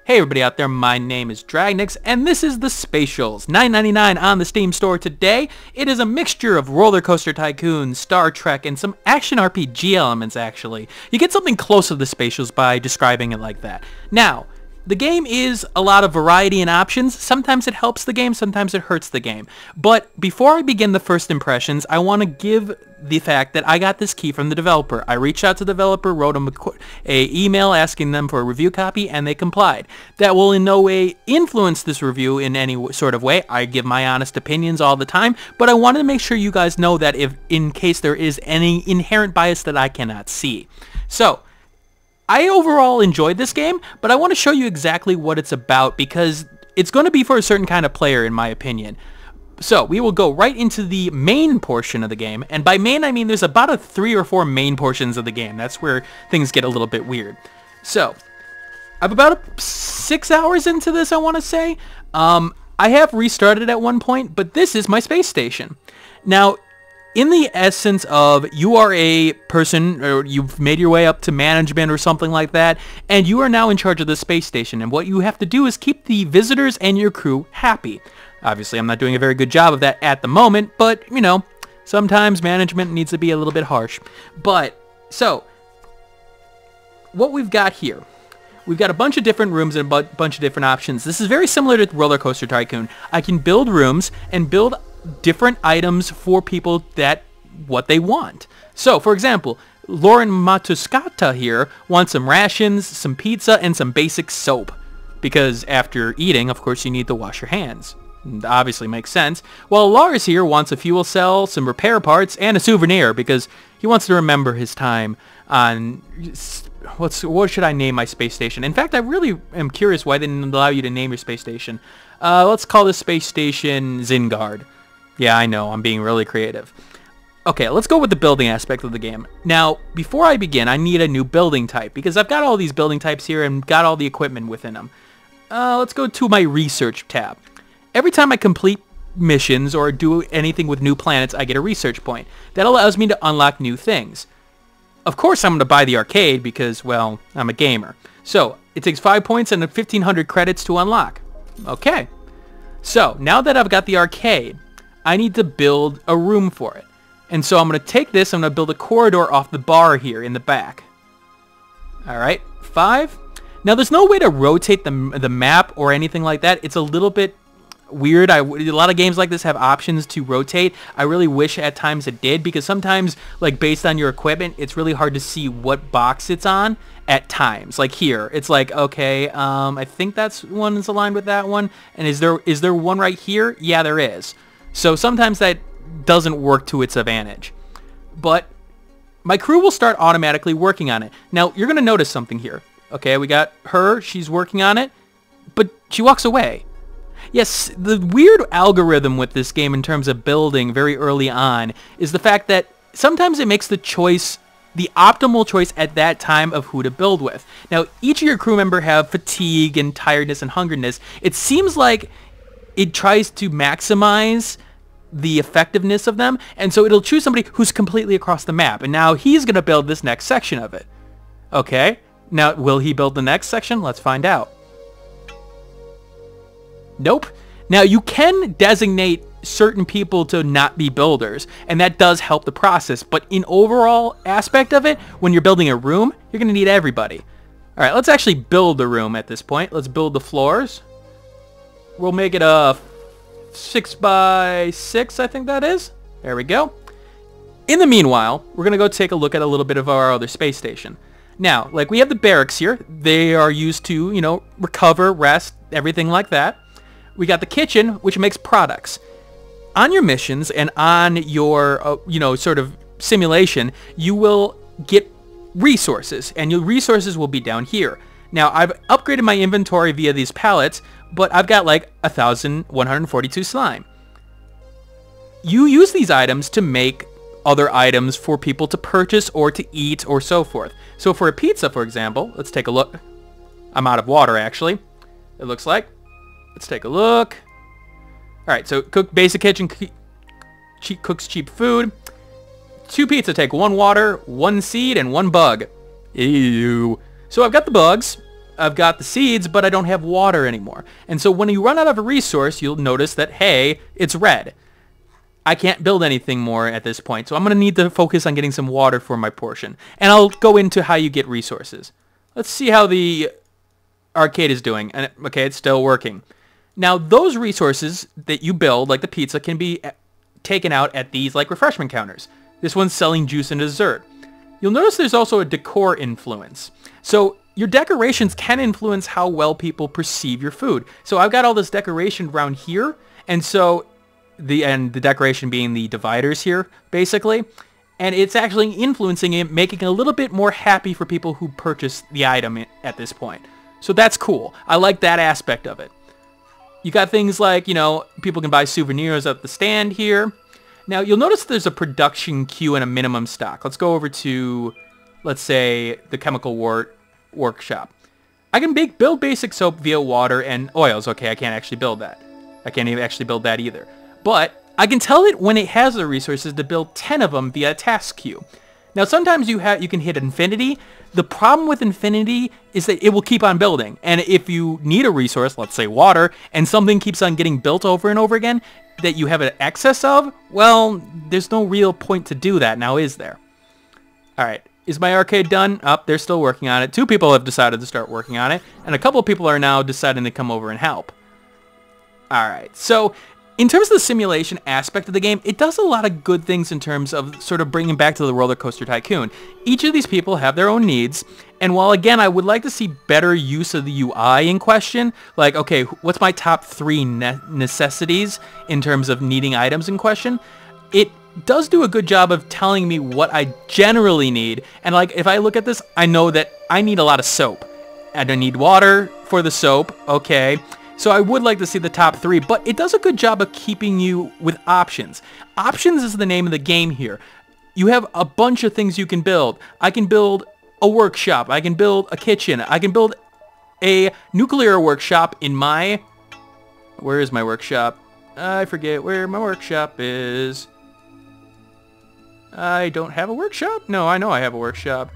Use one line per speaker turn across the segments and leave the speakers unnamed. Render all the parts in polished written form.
Hey everybody out there, my name is Dragnix, and this is the Spatials, $9.99 on the Steam store today. It is a mixture of Roller Coaster Tycoon, Star Trek, and some action RPG elements actually. You get something close to the Spatials by describing it like that. Now, the game is a lot of variety and options. Sometimes it helps the game, sometimes it hurts the game. But before I begin the first impressions, I want to give the fact that I got this key from the developer. I reached out to the developer, wrote them a email asking them for a review copy, and they complied. That will in no way influence this review in any sort of way. I give my honest opinions all the time, but I wanted to make sure you guys know that if in case there is any inherent bias that I cannot see. So, I overall enjoyed this game, but I want to show you exactly what it's about because it's going to be for a certain kind of player in my opinion. So we will go right into the main portion of the game, and by main I mean there's about 3 or 4 main portions of the game. That's where things get a little bit weird. So I'm about 6 hours into this, I want to say. I have restarted at one point, but this is my space station. Now, in the essence of you are a person, or you've made your way up to management or something like that, and you are now in charge of the space station, and what you have to do is keep the visitors and your crew happy. Obviously, I'm not doing a very good job of that at the moment, but, you know, sometimes management needs to be a little bit harsh. But, so, what we've got here, we've got a bunch of different rooms and a bunch of different options. This is very similar to Roller Coaster Tycoon. I can build rooms and build different items for people that what they want. So, for example, Lauren Matuscata here wants some rations, some pizza, and some basic soap. Because after eating, of course, you need to wash your hands. Obviously makes sense. While Lars here wants a fuel cell, some repair parts, and a souvenir because he wants to remember his time on... What should I name my space station? In fact, I really am curious why they didn't allow you to name your space station. Let's call this space station Zingard. Yeah, I know, I'm being really creative. Okay, let's go with the building aspect of the game. Now, before I begin, I need a new building type, because I've got all these building types here and got all the equipment within them. Let's go to my research tab. Every time I complete missions or do anything with new planets, I get a research point. That allows me to unlock new things. Of course, I'm going to buy the arcade because, well, I'm a gamer. So, it takes 5 points and 1,500 credits to unlock. Okay. So, now that I've got the arcade, I need to build a room for it. And so I'm going to take this, I'm going to build a corridor off the bar here in the back. Alright, 5. Now there's no way to rotate the map or anything like that. It's a little bit weird. A lot of games like this have options to rotate. I really wish at times it did because sometimes, like based on your equipment, it's really hard to see what box it's on at times. Like here, it's like, okay, I think that's one is aligned with that one. And is there one right here? Yeah, there is. So sometimes that doesn't work to its advantage. But my crew will start automatically working on it. Now, you're going to notice something here. Okay, we got her. She's working on it. But she walks away. Yes, the weird algorithm with this game in terms of building very early on is the fact that sometimes it makes the choice, the optimal choice at that time of who to build with. Now, each of your crew member have fatigue and tiredness and hungerness. It seems like it tries to maximize the effectiveness of them, and so it'll choose somebody who's completely across the map, and now he's going to build this next section of it. Okay, now will he build the next section? Let's find out. Nope. Now you can designate certain people to not be builders, and that does help the process, but in overall aspect of it, when you're building a room, you're going to need everybody. Alright, let's actually build the room at this point. Let's build the floors. We'll make it a 6 by 6, I think that is. There we go. In the meanwhile, we're going to go take a look at a little bit of our other space station. Now, like we have the barracks here. They are used to, you know, recover, rest, everything like that. We got the kitchen, which makes products. On your missions and on your, you know, sort of simulation, you will get resources, and your resources will be down here. Now, I've upgraded my inventory via these pallets, but I've got like 1,142 slime. You use these items to make other items for people to purchase or to eat or so forth. So for a pizza, for example, let's take a look. I'm out of water, actually. It looks like. Let's take a look. Alright, so cook basic kitchen, cooks cheap food. 2 pizza take 1 water, 1 seed, and 1 bug. Ew. So I've got the bugs. I've got the seeds, but I don't have water anymore. And so when you run out of a resource, you'll notice that, hey, it's red. I can't build anything more at this point, so I'm going to need to focus on getting some water for my portion. And I'll go into how you get resources. Let's see how the arcade is doing. And okay, it's still working. Now, those resources that you build, like the pizza, can be taken out at these like refreshment counters. This one's selling juice and dessert. You'll notice there's also a decor influence. So your decorations can influence how well people perceive your food. So I've got all this decoration around here, and so the decoration being the dividers here, basically, and it's actually influencing it, making it a little bit more happy for people who purchase the item at this point. So that's cool. I like that aspect of it. You got things like, you know, people can buy souvenirs at the stand here. Now, you'll notice there's a production queue and a minimum stock. Let's go over to, let's say, the chemical workshop. I can build basic soap via water and oils. Okay, I can't actually build that. I can't even actually build that either. But I can tell it when it has the resources to build 10 of them via a task queue. Now, sometimes you can hit infinity. The problem with infinity is that it will keep on building. And if you need a resource, let's say water, and something keeps on getting built over and over again that you have an excess of, well, there's no real point to do that now, is there? All right. Is my arcade done? Oh, they're still working on it. 2 people have decided to start working on it, and a couple of people are now deciding to come over and help. All right. So in terms of the simulation aspect of the game, it does a lot of good things in terms of sort of bringing back to the Roller Coaster Tycoon. Each of these people have their own needs, and while, again, I would like to see better use of the UI in question, like, okay, what's my top 3 necessities in terms of needing items in question, it does do a good job of telling me what I generally need, and like, if I look at this, I know that I need a lot of soap. I don't need water for the soap, okay. So I would like to see the top 3, but it does a good job of keeping you with options. Options is the name of the game here. You have a bunch of things you can build. I can build a workshop. I can build a kitchen. I can build a nuclear workshop in my... Where is my workshop? I forget where my workshop is. I don't have a workshop? No, I know I have a workshop.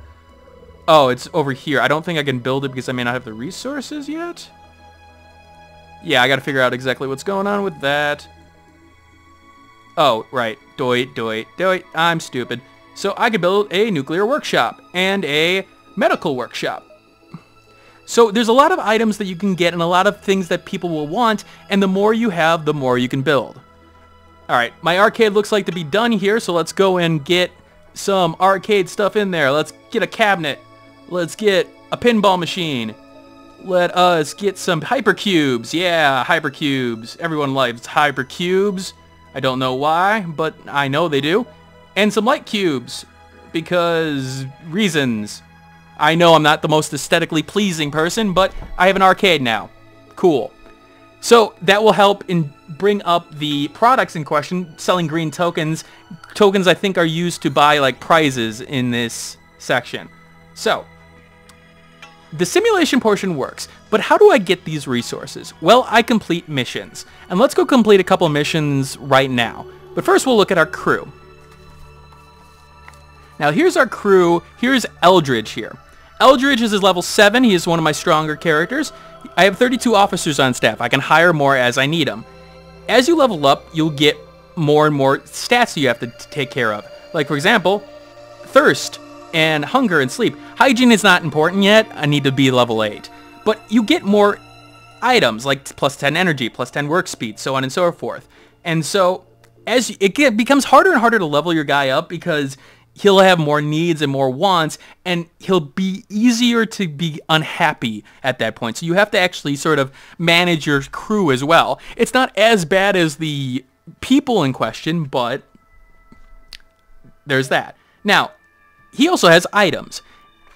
Oh, it's over here. I don't think I can build it because I may not have the resources yet. Yeah, I gotta figure out exactly what's going on with that. Oh, right. Doit. I'm stupid. So I could build a nuclear workshop and a medical workshop. So there's a lot of items that you can get and a lot of things that people will want, and the more you have, the more you can build. Alright, my arcade looks like to be done here, so let's go and get some arcade stuff in there. Let's get a cabinet. Let's get a pinball machine. Let us get some hypercubes. Yeah, hypercubes. Everyone likes hypercubes. I don't know why, but I know they do. And some light cubes, because reasons. I know I'm not the most aesthetically pleasing person, but I have an arcade now. Cool. So that will help in bring up the products in question, selling green tokens. Tokens I think are used to buy like prizes in this section. So the simulation portion works, but how do I get these resources? Well, I complete missions. And let's go complete a couple missions right now. But first we'll look at our crew. Now here's our crew. Here's Eldridge here. Eldridge is level 7. He is one of my stronger characters. I have 32 officers on staff. I can hire more as I need them. As you level up, you'll get more and more stats that you have to take care of. Like, for example, thirst and hunger and sleep. Hygiene is not important yet. I need to be level 8. But you get more items, like plus 10 energy, plus 10 work speed, so on and so forth. And so as it becomes harder and harder to level your guy up because he'll have more needs and more wants, and he'll be easier to be unhappy at that point. So you have to actually sort of manage your crew as well. It's not as bad as the people in question, but there's that. Now, he also has items.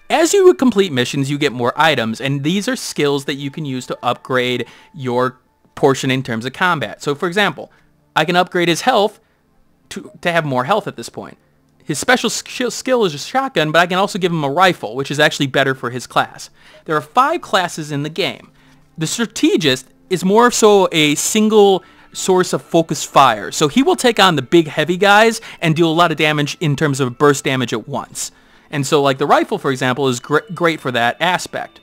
As you complete missions, you get more items, and these are skills that you can use to upgrade your portion in terms of combat. So, for example, I can upgrade his health to have more health at this point. His special skill is a shotgun, but I can also give him a rifle, which is actually better for his class. There are 5 classes in the game. The strategist is more so a single source of focused fire. So he will take on the big heavy guys and do a lot of damage in terms of burst damage at once. And so like the rifle, for example, is great for that aspect.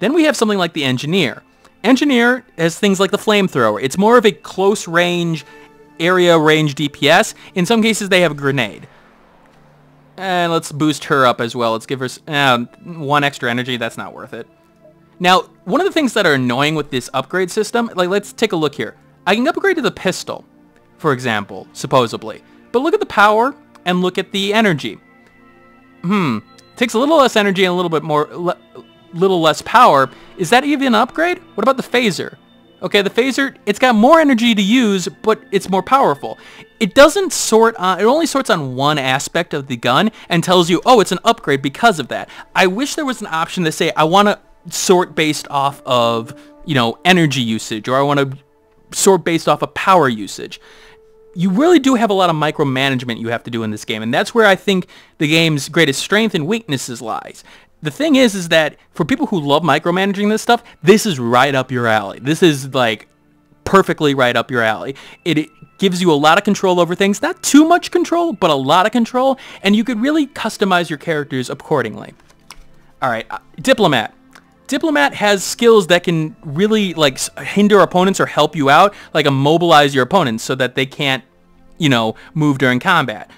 Then we have something like the Engineer. Engineer has things like the Flamethrower. It's more of a close range, area range DPS. In some cases, they have a grenade. And let's boost her up as well. Let's give her 1 extra energy. That's not worth it. Now, one of the things that are annoying with this upgrade system, like let's take a look here. I can upgrade to the pistol, for example, supposedly. But look at the power and look at the energy. Takes a little less energy and a little bit more, little less power. Is that even an upgrade? What about the phaser? Okay, the phaser, it's got more energy to use, but it's more powerful. It doesn't sort on, it only sorts on one aspect of the gun and tells you, oh, it's an upgrade because of that. I wish there was an option to say, I want to sort based off of, you know, energy usage, or I want to sort based off of power usage. You really do have a lot of micromanagement you have to do in this game, and that's where I think the game's greatest strength and weaknesses lies. The thing is that for people who love micromanaging this stuff, this is right up your alley. This is like perfectly right up your alley. It gives you a lot of control over things, not too much control, but a lot of control, and you could really customize your characters accordingly. All right, Diplomat. Diplomat has skills that can really like hinder opponents or help you out, like immobilize your opponents so that they can't, you know, move during combat.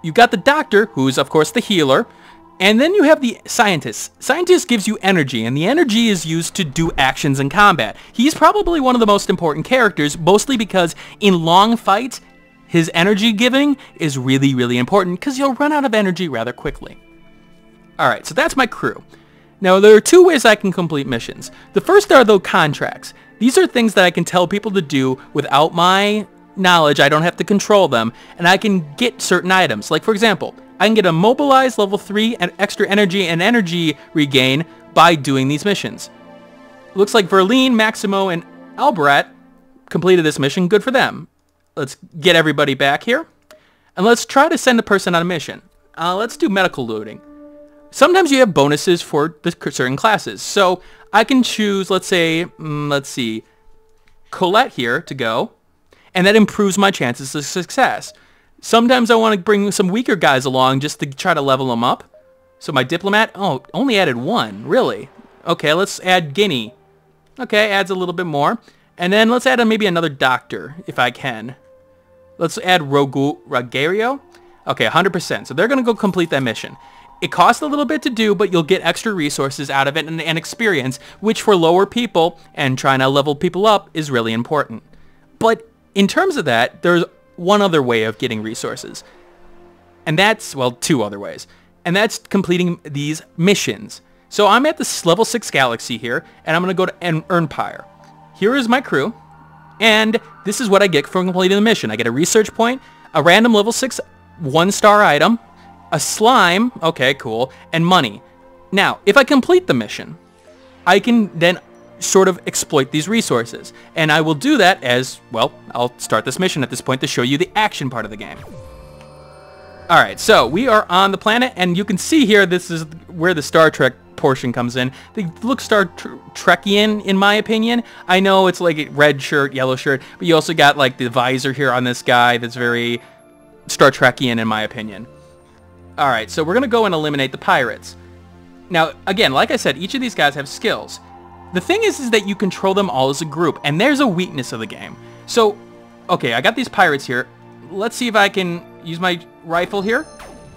You've got the Doctor, who's of course the healer, and then you have the Scientist. Scientist gives you energy, and the energy is used to do actions in combat. He's probably one of the most important characters, mostly because in long fights, his energy giving is really, really important because you'll run out of energy rather quickly. All right, so that's my crew. Now, there are 2 ways I can complete missions. The first are the contracts. These are things that I can tell people to do without my knowledge. I don't have to control them, and I can get certain items. Like, for example, I can get a mobilized level 3 and extra energy and energy regain by doing these missions. Looks like Verline, Maximo, and Albrat completed this mission. Good for them. Let's get everybody back here, and let's try to send a person on a mission. Let's do medical looting. Sometimes you have bonuses for the certain classes. So I can choose, let's say, let's see, Colette here to go, and that improves my chances of success. Sometimes I want to bring some weaker guys along just to try to level them up. So my Diplomat, oh, only added 1, really? Okay, let's add Guinea. Okay, adds a little bit more. And then let's add maybe another Doctor, if I can. Let's add Rogerio. Okay, 100%. So they're going to go complete that mission. It costs a little bit to do, but you'll get extra resources out of it and experience, which for lower people and trying to level people up is really important. But in terms of that, there's one other way of getting resources. And that's, well, 2 other ways. And that's completing these missions. So I'm at this level 6 galaxy here, and I'm going to go to Empire. Here is my crew, and this is what I get for completing the mission. I get a research point, a random level 6 1-star item, a slime, okay, cool, and money. Now, if I complete the mission, I can then sort of exploit these resources. And I will do that as, well, I'll start this mission at this point to show you the action part of the game. Alright, so we are on the planet, and you can see here, this is where the Star Trek portion comes in. They look Star Trekian, in my opinion. I know it's like a red shirt, yellow shirt, but you also got like the visor here on this guy that's very Star Trekian, in my opinion. Alright, so we're going to go and eliminate the pirates. Now, again, like I said, each of these guys have skills. The thing is that you control them all as a group, and there's a weakness of the game. So, okay, I got these pirates here. Let's see if I can use my rifle here,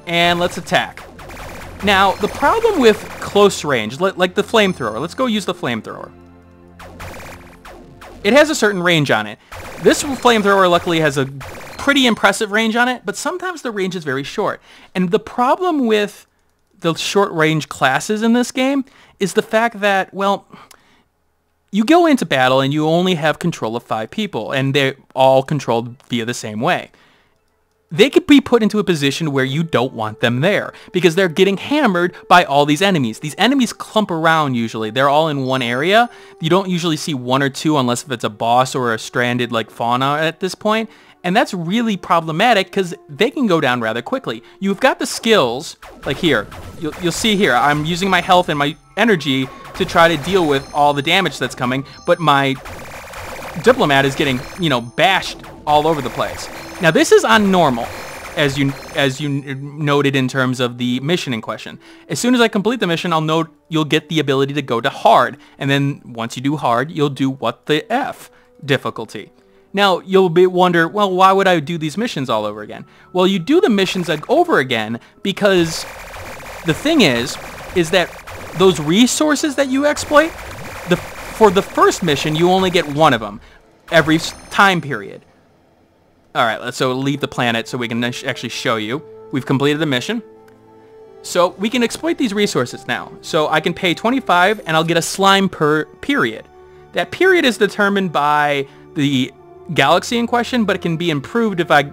and let's attack. Now, the problem with close range, like the flamethrower, let's go use the flamethrower. It has a certain range on it. This flamethrower luckily has a pretty impressive range on it, but sometimes the range is very short. And the problem with the short range classes in this game is the fact that, well, you go into battle and you only have control of 5 people, and they're all controlled via the same way. They could be put into a position where you don't want them there, because they're getting hammered by all these enemies. These enemies clump around usually. They're all in one area. You don't usually see 1 or 2 unless if it's a boss or a stranded like fauna at this point. And that's really problematic because they can go down rather quickly. You've got the skills, like here. You'll see here, I'm using my health and my energy to try to deal with all the damage that's coming, but my Diplomat is getting, you know, bashed all over the place. Now this is on normal, as you noted in terms of the mission in question. As soon as I complete the mission, I'll note you'll get the ability to go to hard, and then once you do hard, you'll do what the F difficulty. Now, you'll wonder, well, why would I do these missions all over again? Well, you do the missions over again because the thing is that those resources that you exploit, for the first mission, you only get one of them every time period. All right, so leave the planet so we can actually show you. We've completed the mission. So we can exploit these resources now. So I can pay 25 and I'll get a slime per period. That period is determined by the galaxy in question, but it can be improved if I,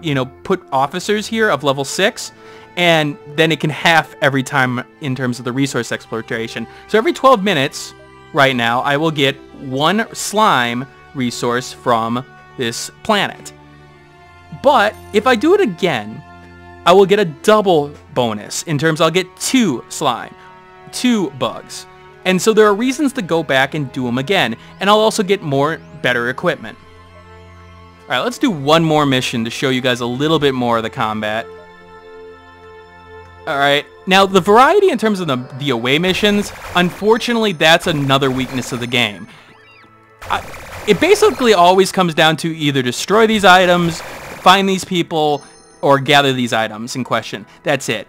put officers here of level 6, and then it can half every time in terms of the resource exploitation. So every 12 minutes right now, I will get one slime resource from this planet. But if I do it again, I will get a double bonus in terms I'll get 2 slime, 2 bugs. And so there are reasons to go back and do them again, and I'll also get better equipment. All right, let's do one more mission to show you guys a little bit more of the combat. All right, now the variety in terms of the away missions, unfortunately, that's another weakness of the game. It basically always comes down to either destroy these items, find these people, or gather these items in question. That's it.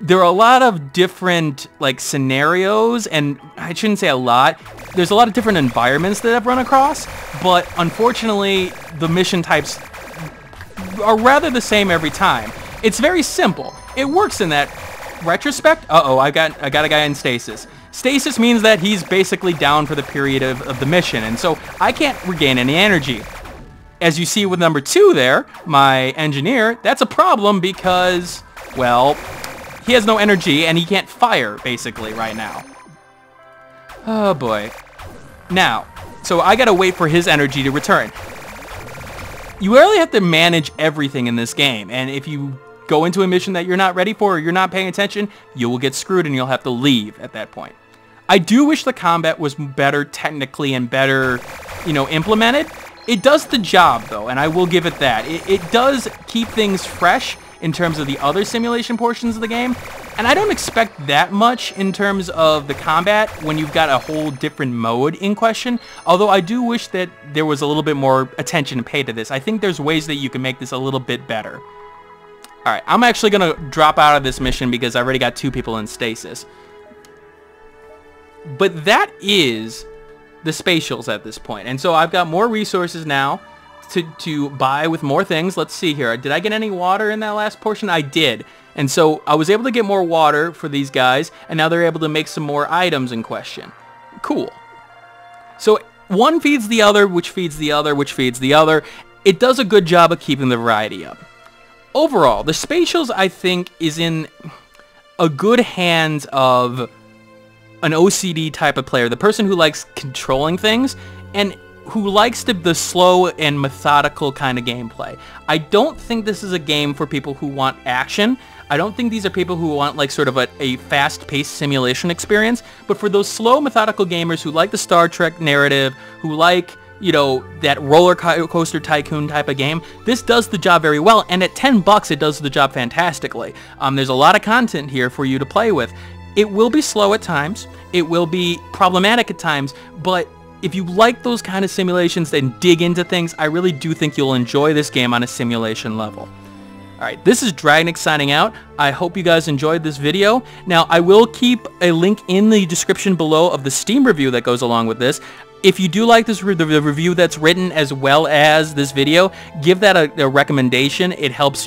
There are a lot of different scenarios, and I shouldn't say a lot. There's a lot of different environments that I've run across, but unfortunately, the mission types are rather the same every time. It's very simple. It works in that retrospect. Uh-oh, I got a guy in stasis. Stasis means that he's basically down for the period of the mission, and so I can't regain any energy. As you see with number 2 there, my engineer, that's a problem because, well, he has no energy and he can't fire, basically, right now. Oh, boy. Now, so I gotta wait for his energy to return. You really have to manage everything in this game, and if you go into a mission that you're not ready for or you're not paying attention, you will get screwed and you'll have to leave at that point. I do wish the combat was better technically and better, implemented. It does the job, though, and I will give it that. It does keep things fresh in terms of the other simulation portions of the game, and I don't expect that much in terms of the combat when you've got a whole different mode in question, although I do wish that there was a little bit more attention paid to this. I think there's ways that you can make this a little bit better. Alright, I'm actually going to drop out of this mission because I already got 2 people in stasis. But that is the Spatials at this point, and so I've got more resources now to buy with more things. Let's see here. Did I get any water in that last portion? I did. And so I was able to get more water for these guys, and now they're able to make some more items in question. Cool. So one feeds the other, which feeds the other, which feeds the other. It does a good job of keeping the variety up. Overall, the Spatials, I think, is in a good hands of an OCD type of player, the person who likes controlling things, and who likes the slow and methodical kind of gameplay. I don't think this is a game for people who want action. I don't think these are people who want sort of a fast-paced simulation experience, but for those slow, methodical gamers who like the Star Trek narrative, who like, that roller coaster tycoon type of game, this does the job very well, and at $10 it does the job fantastically. There's a lot of content here for you to play with. It will be slow at times, it will be problematic at times, but if you like those kind of simulations and dig into things, I really do think you'll enjoy this game on a simulation level. Alright, this is Dragnix signing out. I hope you guys enjoyed this video. Now, I will keep a link in the description below of the Steam review that goes along with this. If you do like this the review that's written as well as this video, give that a recommendation. It helps,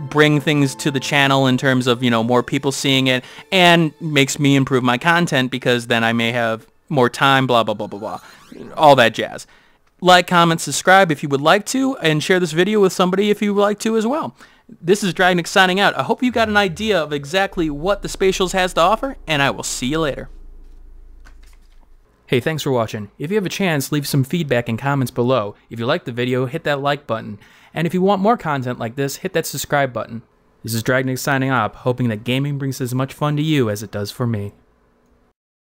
bring things to the channel in terms of, more people seeing it, and makes me improve my content because then I may have more time, blah, blah, blah, blah, blah. All that jazz. Like, comment, subscribe if you would like to, and share this video with somebody if you would like to as well. This is Dragnix signing out. I hope you got an idea of exactly what the Spatials has to offer, and I will see you later. Hey, thanks for watching. If you have a chance, leave some feedback and comments below. If you liked the video, hit that like button. And if you want more content like this, hit that subscribe button. This is Dragnix signing off, hoping that gaming brings as much fun to you as it does for me.